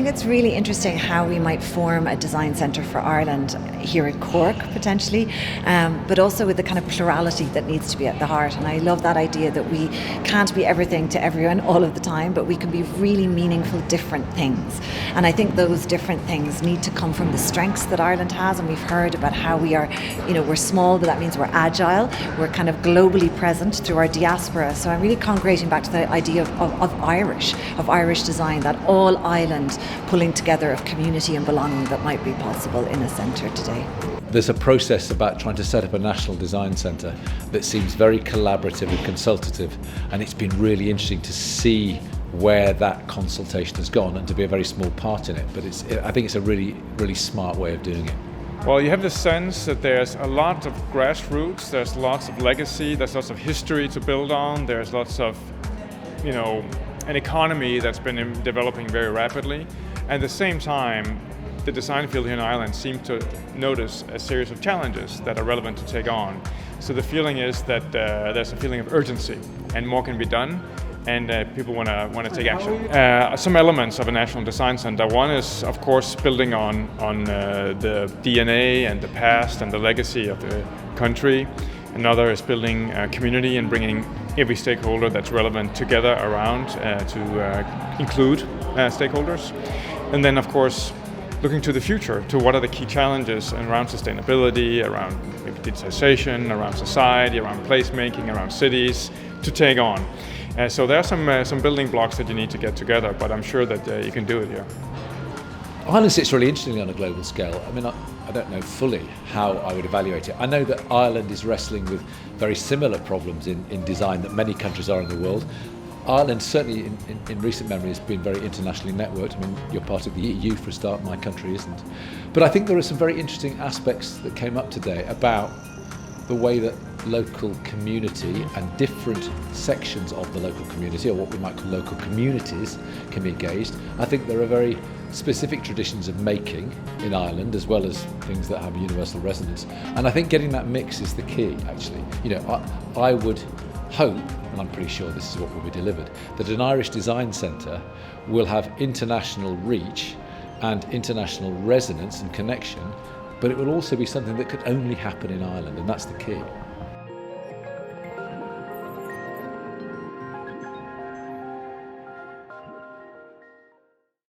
think it's really interesting how we might form a design centre for Ireland here in Cork, potentially, but also with the kind of plurality that needs to be at the heart. And I love that idea that we can't be everything to everyone all of the time, but we can be really meaningful, different things. And I think those different things need to come from the strengths that Ireland has. And we've heard about how we are, we're small, but that means we're agile. We're kind of globally present through our diaspora. So I'm really congregating back to the idea of Irish design, that all island pulling together of community and belonging that might be possible in a centre today. There's a process about trying to set up a national design centre that seems very collaborative and consultative, and it's been really interesting to see where that consultation has gone and to be a very small part in it. But I think it's a really, really smart way of doing it. Well, you have the sense that there's a lot of grassroots, there's lots of legacy, there's lots of history to build on, there's lots of, an economy that's been developing very rapidly. At the same time, the design field here in Ireland seems to notice a series of challenges that are relevant to take on. So the feeling is that there's a feeling of urgency and more can be done, and people want to take action. Some elements of a national design center. One is, of course, building on the DNA and the past and the legacy of the country. Another is building a community and bringing every stakeholder that's relevant together around to include stakeholders. And then, of course, looking to the future, to what are the key challenges around sustainability, around maybe digitization, around society, around placemaking, around cities, to take on. So there are some building blocks that you need to get together, but I'm sure that you can do it here. Ireland sits really interestingly on a global scale. I mean, I don't know fully how I would evaluate it. I know that Ireland is wrestling with very similar problems in design that many countries are in the world. Ireland, certainly in recent memory, has been very internationally networked. I mean, you're part of the EU for a start, my country isn't. But I think there are some very interesting aspects that came up today about the way that local community and different sections of the local community, or what we might call local communities, can be engaged. I think there are very specific traditions of making in Ireland, as well as things that have universal resonance. And I think getting that mix is the key, actually. I would hope, and I'm pretty sure this is what will be delivered, that an Irish design centre will have international reach and international resonance and connection, but it will also be something that could only happen in Ireland, and that's the key.